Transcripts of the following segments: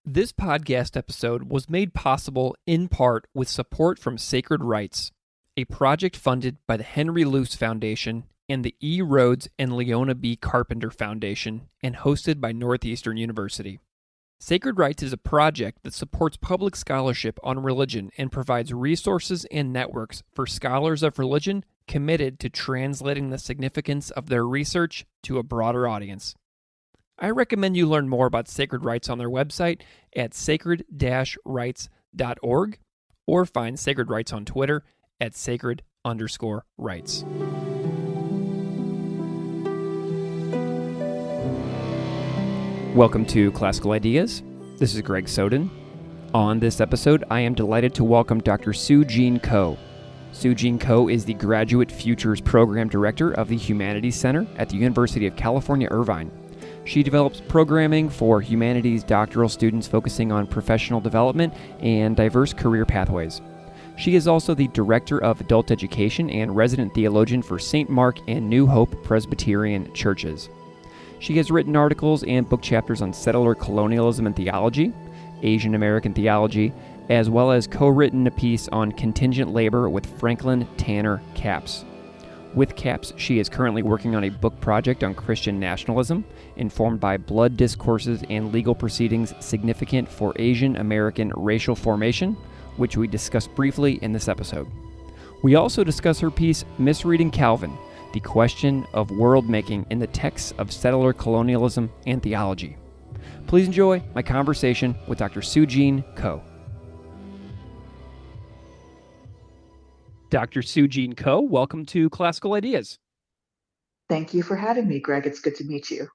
This podcast episode was made possible in part with support from Sacred Rights, a project funded by the Henry Luce Foundation and the E. Rhodes and Leona B. Carpenter Foundation and hosted by Northeastern University. Sacred Rights is a project that supports public scholarship on religion and provides resources and networks for scholars of religion committed to translating the significance of their research to a broader audience. I recommend you learn more about Sacred Rights on their website at sacred-rights.org or find Sacred Rights on Twitter at sacred_rights. Welcome to Classical Ideas. This is Greg Soden. On this episode, I am delighted to welcome Dr. SueJeanne Koh. SueJeanne Koh is the Graduate Futures Program Director of the Humanities Center at the University of California, Irvine. She develops programming for humanities doctoral students focusing on professional development and diverse career pathways. She is also the Director of Adult Education and Resident Theologian for St. Mark and New Hope Presbyterian Churches. She has written articles and book chapters on settler colonialism and theology, Asian American theology, as well as co-written a piece on contingent labor with Franklin Tanner Capps. With Capps, she is currently working on a book project on Christian nationalism, informed by blood discourses and legal proceedings significant for Asian American racial formation, which we discuss briefly in this episode. We also discuss her piece, Misreading Calvin, the question of world-making in the texts of settler colonialism and theology. Please enjoy my conversation with Dr. SueJeanne Koh. Dr. SueJeanne Koh, welcome to Classical Ideas. Thank you for having me, Greg. It's good to meet you.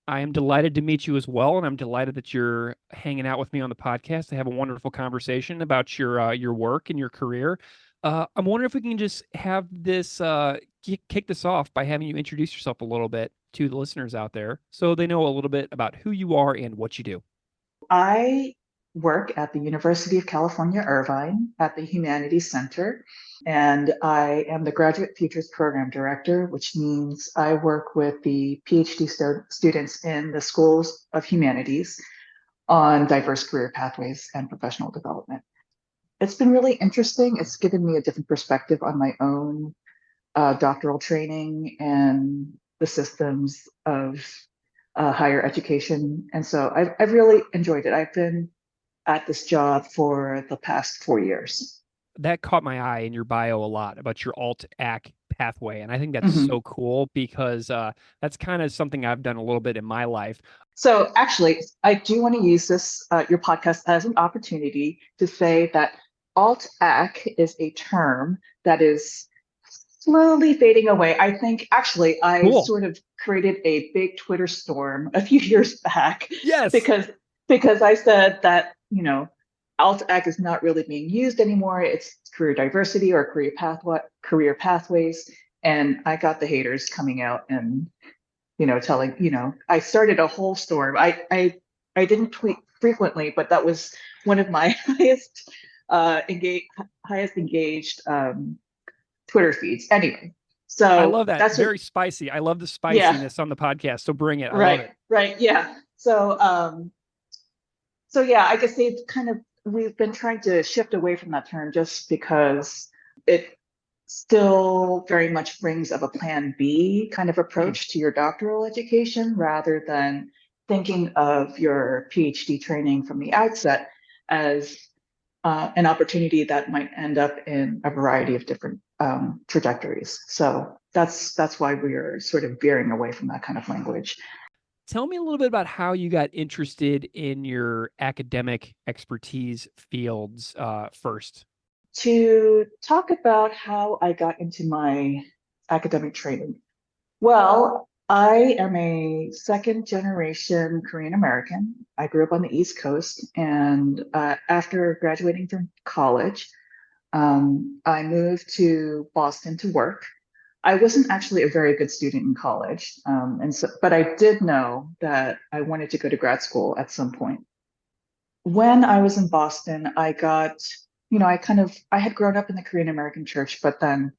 I am delighted to meet you as well, and I'm delighted that you're hanging out with me on the podcast to have a wonderful conversation about your work and your career. I'm wondering if we can just have this kick this off by having you introduce yourself a little bit to the listeners out there so they know a little bit about who you are and what you do. I work at the University of California, Irvine, at the Humanities Center, and I am the Graduate Futures Program Director, which means I work with the PhD students in the schools of humanities on diverse career pathways and professional development. It's been really interesting. It's given me a different perspective on my own doctoral training and the systems of higher education. And so I've really enjoyed it. I've been at this job for the past 4 years. That caught my eye in your bio a lot about your alt-ac pathway. And I think that's so cool because that's kind of something I've done a little bit in my life. So actually, I do want to use this, your podcast, as an opportunity to say that alt-ac is a term that is slowly fading away. I think actually I sort of created a big Twitter storm a few years back. Yes. Because I said that, alt-ac is not really being used anymore. It's career diversity or career pathways. And I got the haters coming out and, telling, I started a whole storm. I didn't tweet frequently, but that was one of my highest engaged Twitter feeds. Anyway, so I love that. That's very spicy. I love the spiciness on the podcast. So bring it. I love it. Right. Yeah. So yeah, I guess we've been trying to shift away from that term just because it still very much brings up a plan B kind of approach to your doctoral education rather than thinking of your PhD training from the outset as an opportunity that might end up in a variety of different trajectories. So that's why we're sort of veering away from that kind of language. Tell me a little bit about how you got interested in your academic expertise fields first. To talk about how I got into my academic training. Well, I am a second generation Korean American. I grew up on the East Coast, and after graduating from college, I moved to Boston to work. I wasn't actually a very good student in college, but I did know that I wanted to go to grad school at some point. When I was in Boston, I got, I had grown up in the Korean American church, but then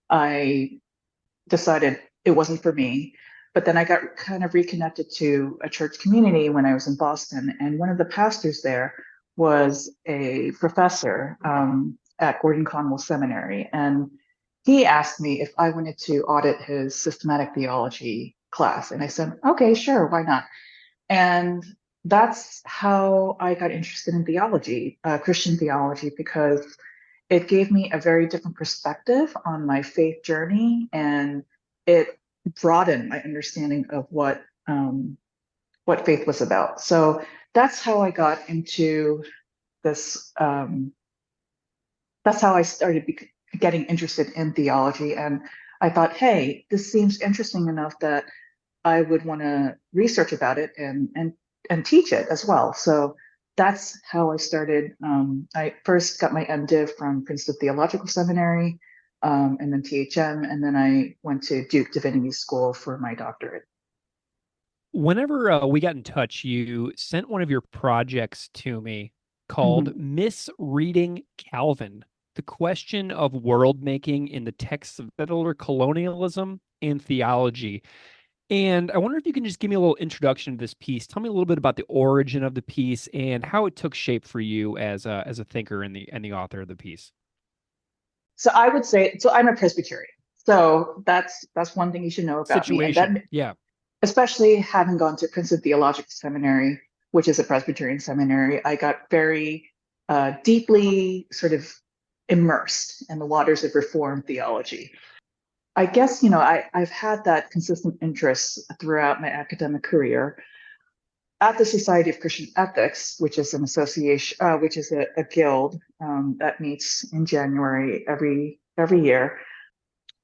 I decided it wasn't for me. But then I got kind of reconnected to a church community when I was in Boston. And one of the pastors there was a professor at Gordon Conwell Seminary. And he asked me if I wanted to audit his systematic theology class. And I said, okay, sure, why not? And that's how I got interested in theology, Christian theology, because it gave me a very different perspective on my faith journey, and it broadened my understanding of what faith was about. So that's how I got into this. That's how I started getting interested in theology, and I thought, hey, this seems interesting enough that I would want to research about it and teach it as well. So that's how I started. I first got my MDiv from Princeton Theological Seminary, and then THM, and then I went to Duke Divinity School for my doctorate. Whenever we got in touch, you sent one of your projects to me called Misreading Calvin, the question of world making in the texts of settler colonialism and theology. And I wonder if you can just give me a little introduction to this piece. Tell me a little bit about the origin of the piece and how it took shape for you as a thinker and the author of the piece. So I would say, so I'm a Presbyterian. So that's one thing you should know about me. And that, yeah. Especially having gone to Princeton Theological Seminary, which is a Presbyterian seminary, I got very deeply sort of immersed in the waters of Reformed theology. I guess, I've had that consistent interest throughout my academic career. At the Society of Christian Ethics, which is an association, which is a guild that meets in January every year,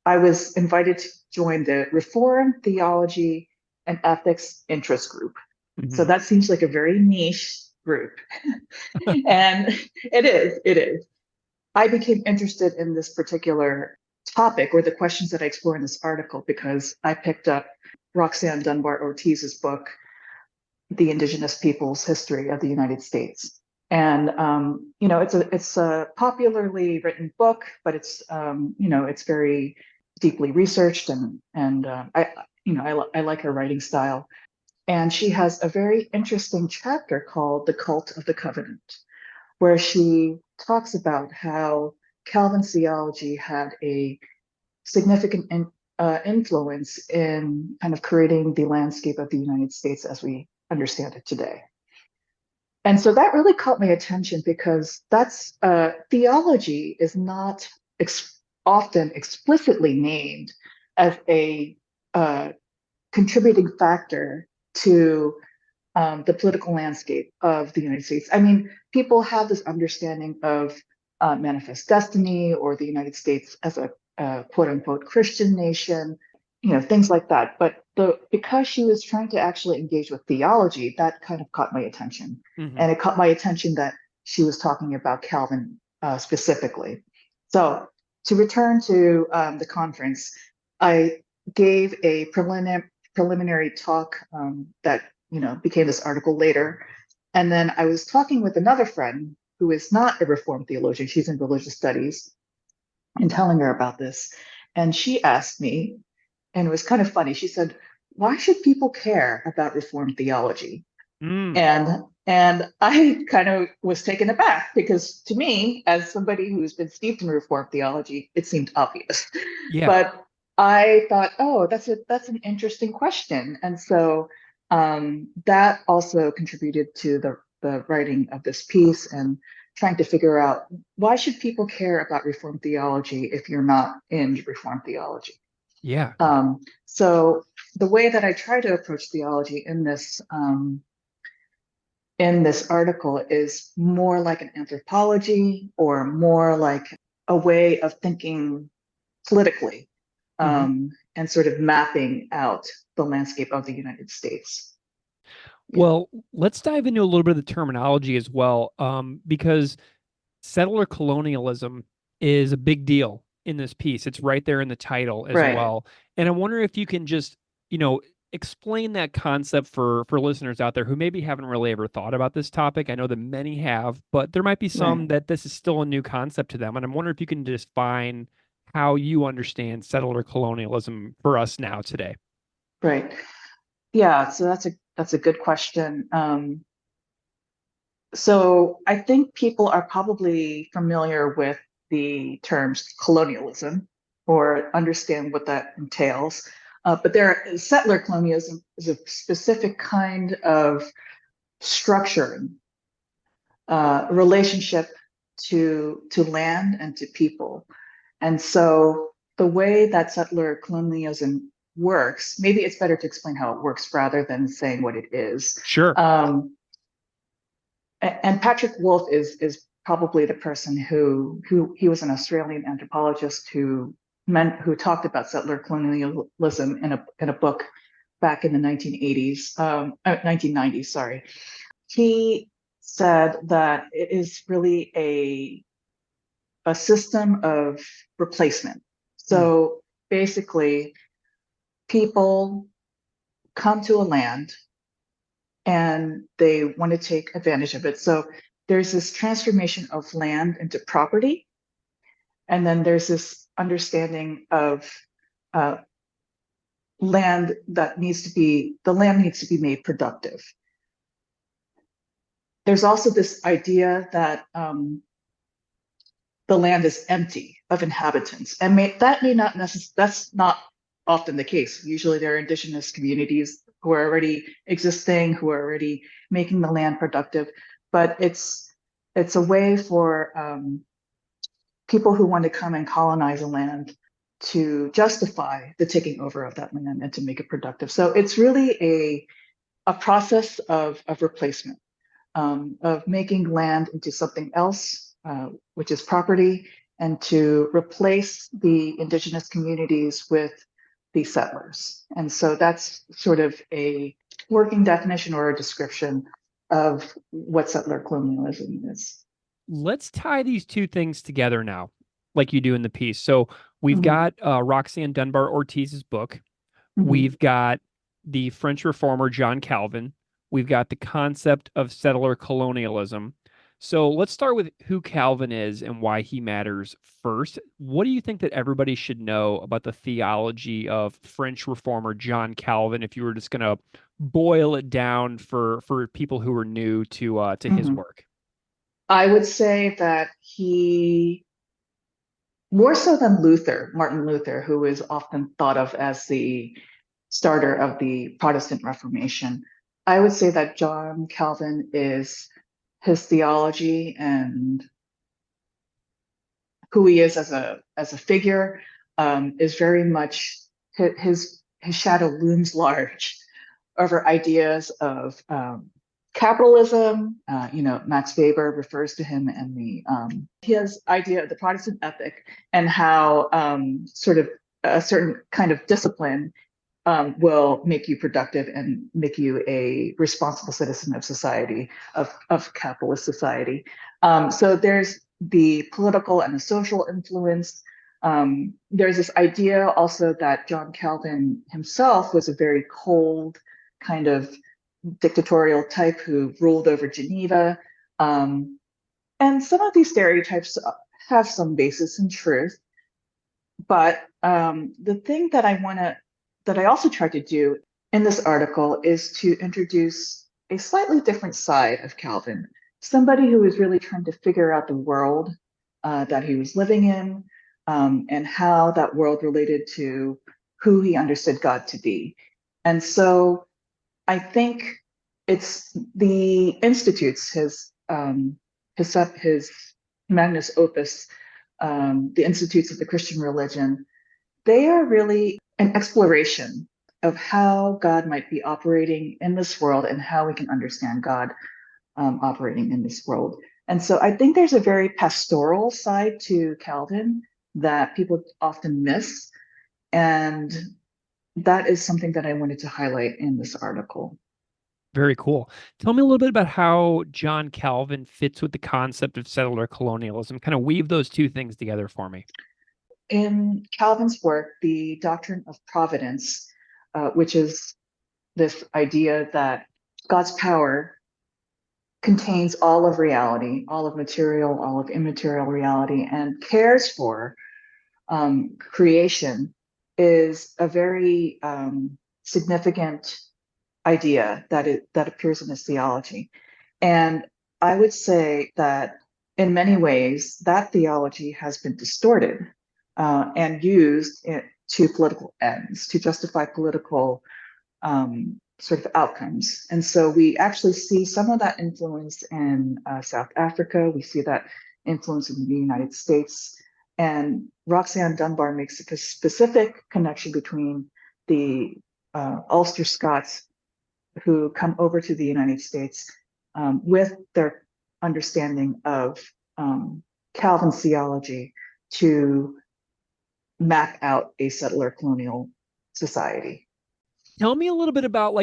I was invited to join the Reformed Theology and Ethics Interest Group. So that seems like a very niche group. And it is. I became interested in this particular topic, or the questions that I explore in this article, because I picked up Roxanne Dunbar Ortiz's book, The Indigenous Peoples' History of the United States. And it's a popularly written book, but it's it's very deeply researched, and I like her writing style. And she has a very interesting chapter called The Cult of the Covenant, where she talks about how Calvin's theology had a significant influence in kind of creating the landscape of the United States as we understand it today. And so that really caught my attention, because that's theology is not often explicitly named as a contributing factor to the political landscape of the United States. I mean, people have this understanding of manifest destiny, or the United States as a quote unquote Christian nation, things like that. But because she was trying to actually engage with theology, that kind of caught my attention. And it caught my attention that she was talking about Calvin specifically. So to return to the conference, I gave a preliminary talk that became this article later. And then I was talking with another friend who is not a Reformed theologian. She's in religious studies, and telling her about this. And she asked me, and it was kind of funny. She said, "Why should people care about Reformed theology?" And I kind of was taken aback, because to me, as somebody who's been steeped in Reformed theology, it seemed obvious. Yeah. But I thought, oh, that's an interesting question. And so that also contributed to the writing of this piece, and trying to figure out, why should people care about Reformed theology if you're not in Reformed theology? Yeah. So the way that I try to approach theology in this article is more like an anthropology, or more like a way of thinking politically, and sort of mapping out the landscape of the United States. Well, let's dive into a little bit of the terminology as well, because settler colonialism is a big deal in this piece. It's right there in the title as well. And I wonder if you can just, explain that concept for listeners out there who maybe haven't really ever thought about this topic. I know that many have, but there might be some that this is still a new concept to them. And I'm wondering if you can define how you understand settler colonialism for us now today. Right. Yeah, so that's a good question. So I think people are probably familiar with the terms colonialism or understand what that entails. Settler colonialism is a specific kind of structuring relationship to land and to people. And so the way that settler colonialism works, maybe it's better to explain how it works rather than saying what it is. Sure. And Patrick Wolfe is probably the person who he was an Australian anthropologist who talked about settler colonialism in a book back in the 1980s, 1990s, sorry. He said that it is really a system of replacement. So basically, people come to a land and they want to take advantage of it. So there's this transformation of land into property. And then there's this understanding of uh, the land needs to be made productive. There's also this idea that the land is empty of inhabitants. And that's not often the case. Usually there are indigenous communities who are already existing, who are already making the land productive. But it's a way for people who want to come and colonize a land to justify the taking over of that land and to make it productive. So it's really a process of replacement, of making land into something else, which is property, and to replace the indigenous communities with the settlers. And so that's sort of a working definition or a description of what settler colonialism is. Let's tie these two things together now, like you do in the piece. So we've Mhm. got Roxanne Dunbar Ortiz's book. Mhm. We've got the French reformer John Calvin. We've got the concept of settler colonialism. So let's start with who Calvin is and why he matters first. What do you think that everybody should know about the theology of French reformer John Calvin if you were just going to boil it down for people who are new to his Mhm. work? I would say that he, more so than Martin Luther, who is often thought of as the starter of the Protestant Reformation, I would say that John Calvin is his theology and who he is as a figure is very much his shadow looms large over ideas of capitalism. Max Weber refers to him and the his idea of the Protestant ethic and how sort of a certain kind of discipline will make you productive and make you a responsible citizen of society, of capitalist society. So there's the political and the social influence. There's this idea also that John Calvin himself was a very cold kind of dictatorial type who ruled over Geneva. And some of these stereotypes have some basis in truth. But the thing that I also tried to do in this article is to introduce a slightly different side of Calvin, somebody who was really trying to figure out the world that he was living in and how that world related to who he understood God to be. And so I think it's the institutes, his magnus opus, the institutes of the Christian religion, they are really an exploration of how God might be operating in this world and how we can understand God operating in this world. And so I think there's a very pastoral side to Calvin that people often miss. And that is something that I wanted to highlight in this article. Very cool. Tell me a little bit about how John Calvin fits with the concept of settler colonialism. Kind of weave those two things together for me. In Calvin's work, the doctrine of providence, which is this idea that God's power contains all of reality, all of material, all of immaterial reality, and cares for creation, is a very significant idea that appears in his theology. And I would say that in many ways, that theology has been distorted and used to political ends, to justify political sort of outcomes. And so we actually see some of that influence in South Africa. We see that influence in the United States. And Roxanne Dunbar makes a specific connection between the Ulster Scots who come over to the United States with their understanding of Calvin's theology to map out a settler colonial society. Tell me a little bit about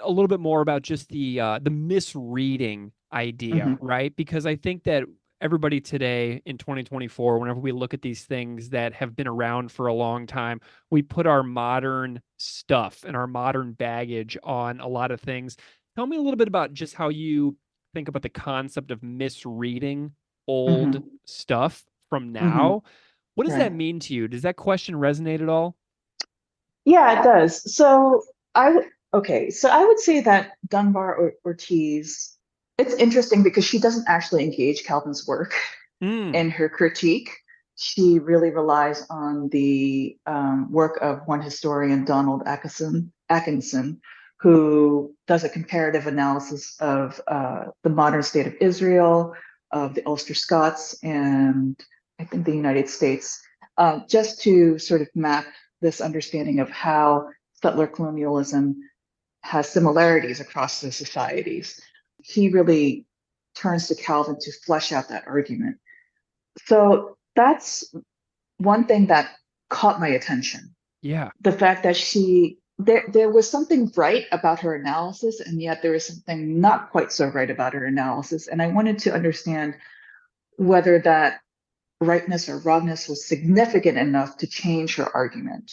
a little bit more about just the misreading idea, Mm-hmm. right? Because I think that everybody today in 2024, whenever we look at these things that have been around for a long time, we put our modern stuff and our modern baggage on a lot of things. Tell me a little bit about just how you think about the concept of misreading old Mm-hmm. stuff from Mm-hmm. now. What does that Right. mean to you? Does that question resonate at all? Yeah, it does. So I would say that Dunbar Ortiz, it's interesting because she doesn't actually engage Calvin's work Mm, in her critique. She really relies on the work of one historian, Donald Atkinson, who does a comparative analysis of the modern state of Israel, of the Ulster Scots, and I think the United States, just to sort of map this understanding of how settler colonialism has similarities across the societies. He really turns to Calvin to flesh out that argument. So that's one thing that caught my attention. yeah. The fact that there was something right about her analysis, and yet there was something not quite so right about her analysis. And I wanted to understand whether that rightness or wrongness was significant enough to change her argument.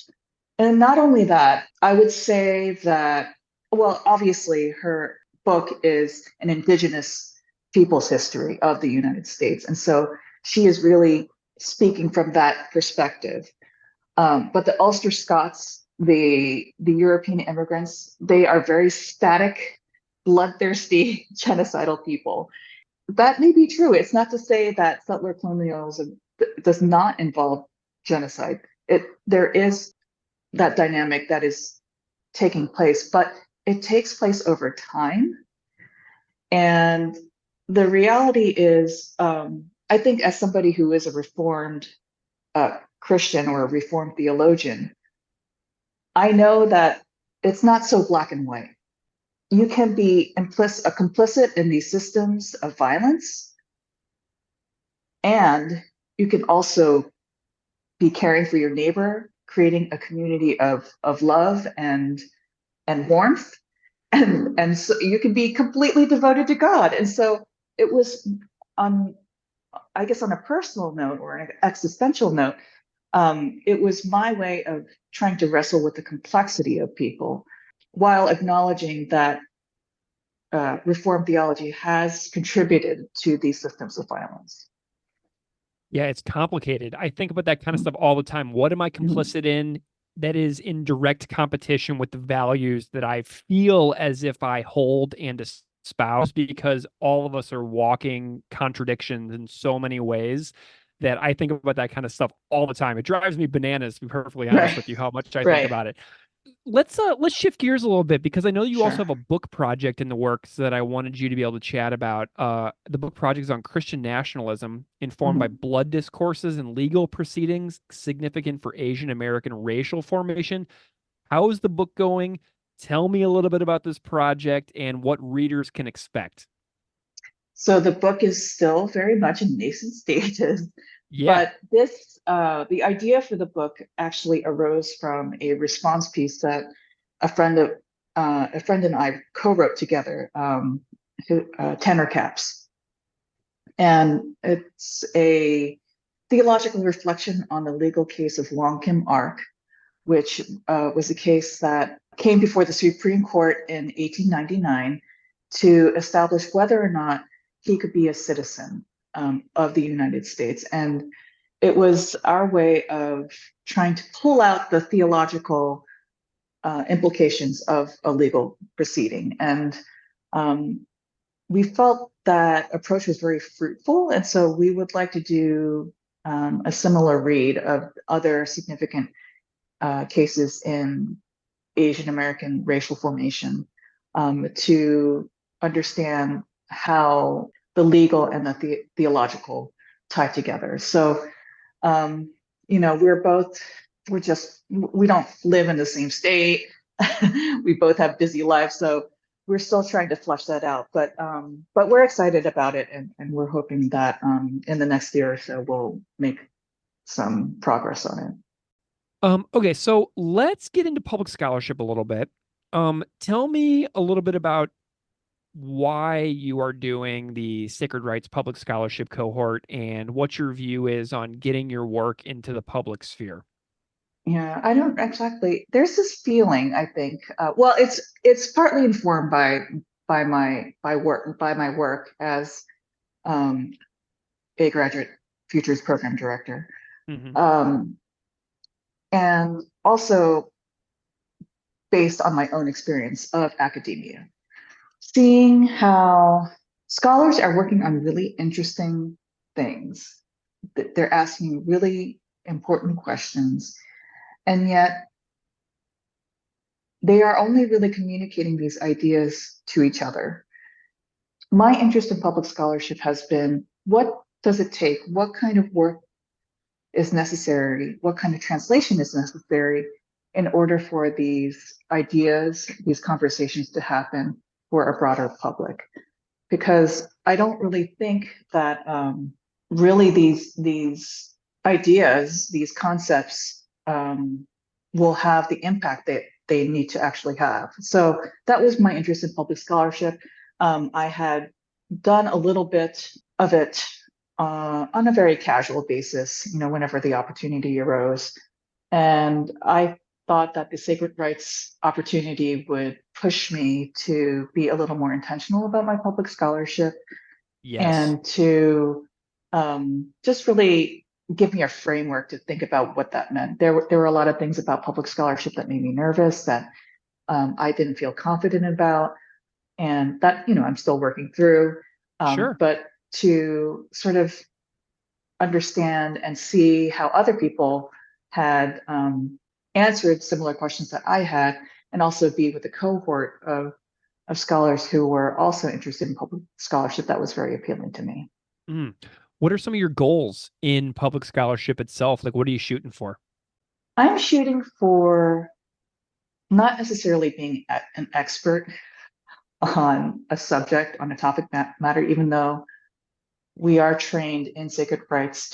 And not only that, I would say that, well, obviously, her book is an indigenous people's history of the United States. And so she is really speaking from that perspective. But the Ulster Scots, the European immigrants, they are very static, bloodthirsty, genocidal people. That may be true. It's not to say that settler colonialism does not involve genocide. There is that dynamic that is taking place, but it takes place over time. And the reality is, I think, as somebody who is a reformed Christian or a reformed theologian, I know that it's not so black and white. You can be complicit in these systems of violence, and you can also be caring for your neighbor, creating a community of love and warmth, and so you can be completely devoted to God. And so it was on, I guess, on a personal note or an existential note, it was my way of trying to wrestle with the complexity of people while acknowledging that Reformed theology has contributed to these systems of violence. Yeah, it's complicated. I think about that kind of stuff all the time. What am I Mhm. complicit in that is in direct competition with the values that I feel as if I hold and espouse? Because all of us are walking contradictions in so many ways that I think about that kind of stuff all the time. It drives me bananas, to be perfectly honest Right, with you, how much I think right, about it. Let's shift gears a little bit because I know you also sure. have a book project in the works that I wanted you to be able to chat about. The book project is on Christian nationalism, informed by Mhm. blood discourses and legal proceedings, significant for Asian American racial formation. How is the book going? Tell me a little bit about this project and what readers can expect. So the book is still very much in nascent stages, Yeah. but the idea for the book actually arose from a response piece that a friend of a friend and I co-wrote together, Tenor Caps, and it's a theological reflection on the legal case of Wong Kim Ark, which was a case that came before the Supreme Court in 1899 to establish whether or not he could be a citizen of the United States. And it was our way of trying to pull out the theological implications of a legal proceeding. And we felt that approach was very fruitful. And so we would like to do a similar read of other significant cases in Asian American racial formation to understand how the legal and the theological tie together. So, we don't live in the same state. We both have busy lives, so we're still trying to flesh that out. But we're excited about it, and we're hoping that in the next year or so we'll make some progress on it. Okay, so let's get into public scholarship a little bit. Tell me a little bit about why you are doing the Sacred Rights Public Scholarship Cohort and what your view is on getting your work into the public sphere. I don't exactly. There's this feeling, I think. Well, it's partly informed by my work as a graduate futures program director, Mm-hmm. and also based on my own experience of academia, seeing how scholars are working on really interesting things. They're asking really important questions, and yet they are only really communicating these ideas to each other. My interest in public scholarship has been, what does it take? What kind of work is necessary? What kind of translation is necessary in order for these ideas, these conversations to happen for a broader public? Because I don't really think that really these ideas, these concepts will have the impact that they need to actually have. So that was my interest in public scholarship. I had done a little bit of it on a very casual basis, whenever the opportunity arose. And I thought that the sacred rights opportunity would push me to be a little more intentional about my public scholarship Yes. and to just really give me a framework to think about what that meant. There were a lot of things about public scholarship that made me nervous, that I didn't feel confident about, and that I'm still working through. Sure. But to sort of understand and see how other people had answered similar questions that I had, and also be with a cohort of scholars who were also interested in public scholarship, that was very appealing to me. Mm. What are some of your goals in public scholarship itself? Like, what are you shooting for? I'm shooting for not necessarily being an expert on a subject, on a topic matter, even though we are trained in sacred rights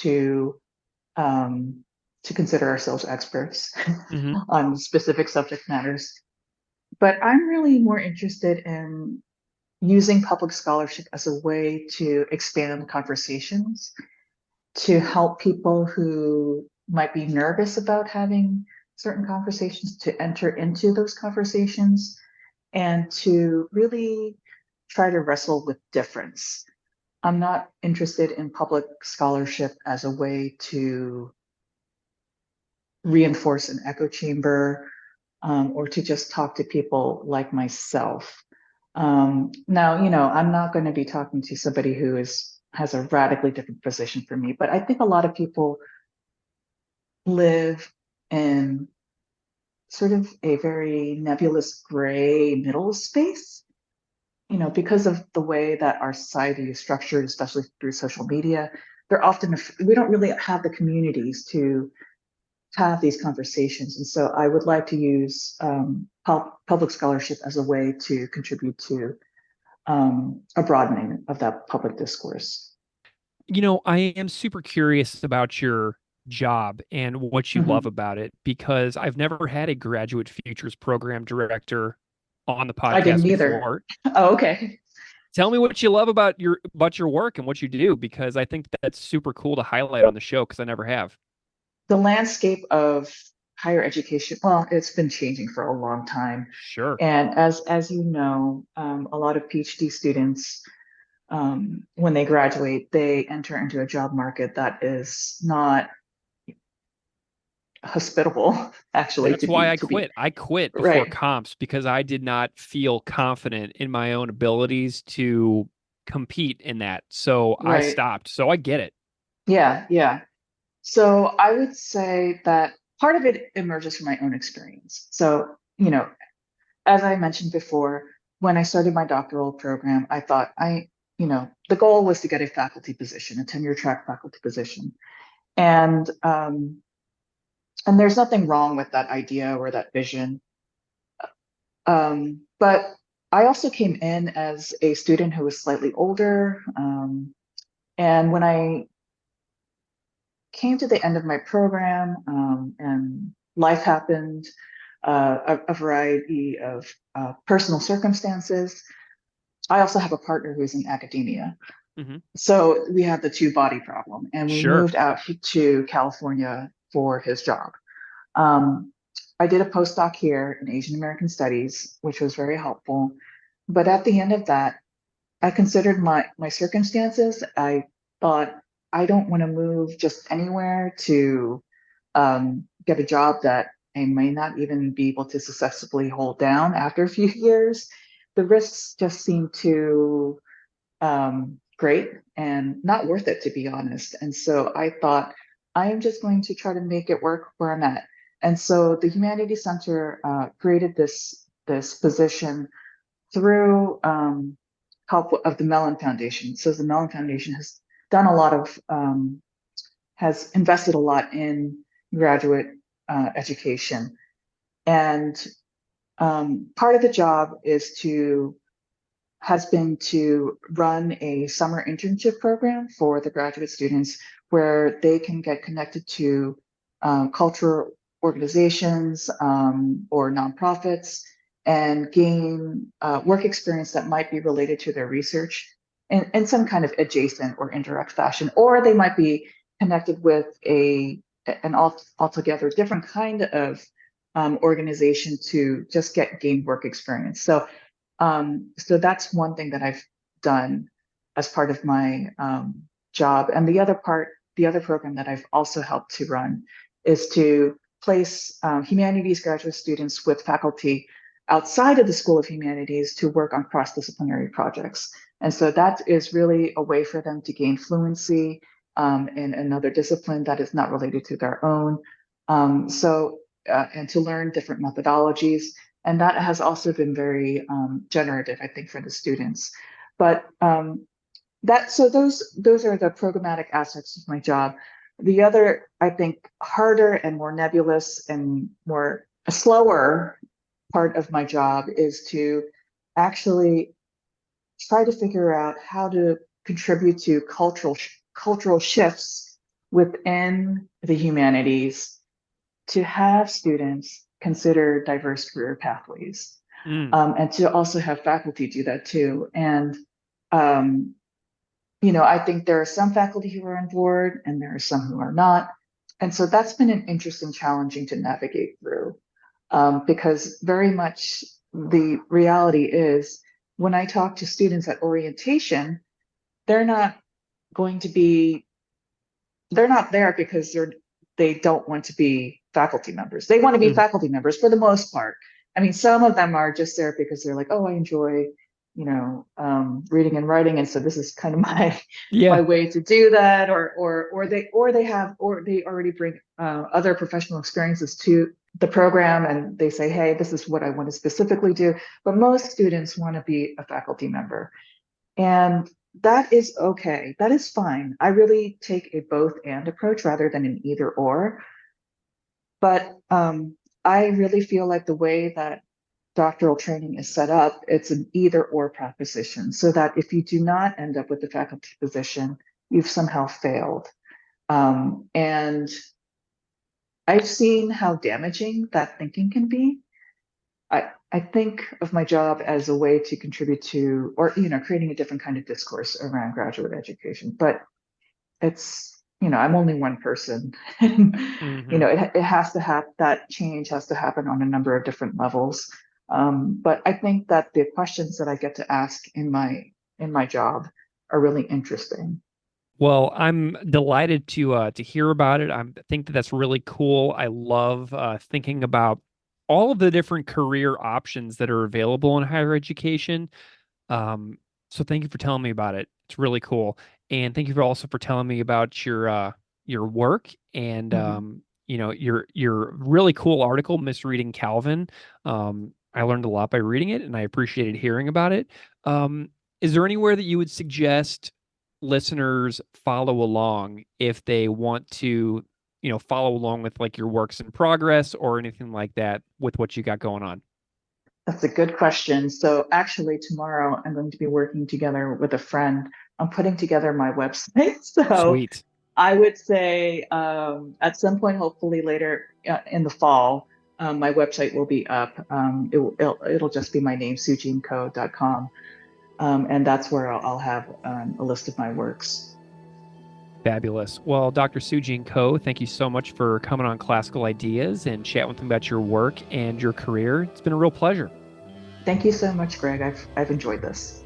um, to consider ourselves experts Mm-hmm. on specific subject matters. But I'm really more interested in using public scholarship as a way to expand conversations, to help people who might be nervous about having certain conversations to enter into those conversations, and to really try to wrestle with difference. I'm not interested in public scholarship as a way to reinforce an echo chamber, or to just talk to people like myself. Now, I'm not going to be talking to somebody who has a radically different position from me, but I think a lot of people live in sort of a very nebulous gray middle space, because of the way that our society is structured, especially through social media. We don't really have the communities to have these conversations. And so I would like to use public scholarship as a way to contribute to a broadening of that public discourse. I am super curious about your job and what you love Mhm. about it because I've never had a graduate futures program director on the I didn't podcast either. before. Oh, okay. Tell me what you love about your work and what you do because I think that's super cool to highlight on the show because I never have. The landscape of higher education, well, it's been changing for a long time. Sure. And as you know, a lot of PhD students, when they graduate, they enter into a job market that is not hospitable, actually, That's why I to be quit. I quit before right, comps because I did not feel confident in my own abilities to compete in that. So I right. stopped. So I get it. Yeah, yeah. So I would say that part of it emerges from my own experience. So, as I mentioned before, when I started my doctoral program, I thought the goal was to get a faculty position, a tenure track faculty position. And and there's nothing wrong with that idea or that vision. But I also came in as a student who was slightly older. And when I came to the end of my program, and life happened, a variety of personal circumstances. I also have a partner who's in academia. Hmm. So we had the two body problem, and we Sure. moved out to California for his job. Um, I did a postdoc here in Asian American Studies, which was very helpful. But at the end of that, I considered my circumstances. I thought I don't want to move just anywhere to get a job that I may not even be able to successfully hold down after a few years. The risks just seemed too great and not worth it, to be honest. And so I thought, I am just going to try to make it work where I'm at. And so the Humanities Center created this position through help of the Mellon Foundation. So the Mellon Foundation has done a lot of has invested a lot in graduate education, and part of the job has been to run a summer internship program for the graduate students where they can get connected to cultural organizations or nonprofits and gain work experience that might be related to their research in some kind of adjacent or indirect fashion, or they might be connected with an altogether different kind of organization to just gain work experience. So that's one thing that I've done as part of my job. And the other program that I've also helped to run is to place humanities graduate students with faculty outside of the School of Humanities to work on cross-disciplinary projects. And so that is really a way for them to gain fluency in another discipline that is not related to their own. And to learn different methodologies, and that has also been very generative, I think, for the students. But those are the programmatic aspects of my job. The other, I think, harder and more nebulous and more slower part of my job is to actually try to figure out how to contribute to cultural shifts within the humanities to have students consider diverse career pathways, Mm. and to also have faculty do that too. And um, I think there are some faculty who are on board, and there are some who are not. And so that's been an interesting, challenging to navigate through, because very much the reality is when I talk to students at orientation, they're not going to be they're not there because they don't want to be faculty members. They want to be Mm. faculty members for the most part. I mean, some of them are just there because they're like, oh, I enjoy, reading and writing, and so this is kind of my Yeah. way to do that. Or they already bring other professional experiences to the program, and they say, hey, this is what I want to specifically do. But most students want to be a faculty member. And that is okay. That is fine. I really take a both and approach rather than an either or. But I really feel like the way that doctoral training is set up, it's an either or proposition, so that if you do not end up with the faculty position, you've somehow failed. And I've seen how damaging that thinking can be. I think of my job as a way to contribute to, or creating a different kind of discourse around graduate education. But I'm only one person. Hmm. It has to have that change has to happen on a number of different levels. But I think that the questions that I get to ask in my job are really interesting. Well, I'm delighted to hear about it. I think that that's really cool. I love thinking about all of the different career options that are available in higher education. Um, so thank you for telling me about it. It's really cool. And thank you for also for telling me about your work and Mhm. your really cool article, Misreading Calvin. I learned a lot by reading it and I appreciated hearing about it. Um, is there anywhere that you would suggest listeners follow along if they want to, follow along with like your works in progress or anything like that with what you got going on? That's a good question. So actually tomorrow I'm going to be working together with a friend. I'm putting together my website. So Sweet. I would say at some point, hopefully later in the fall, my website will be up. It'll just be my name, SueJeanneKoh.com. And that's where I'll have a list of my works. Fabulous. Well, Dr. SueJeanne Koh, thank you so much for coming on Classical Ideas and chatting with me about your work and your career. It's been a real pleasure. Thank you so much, Greg. I've enjoyed this.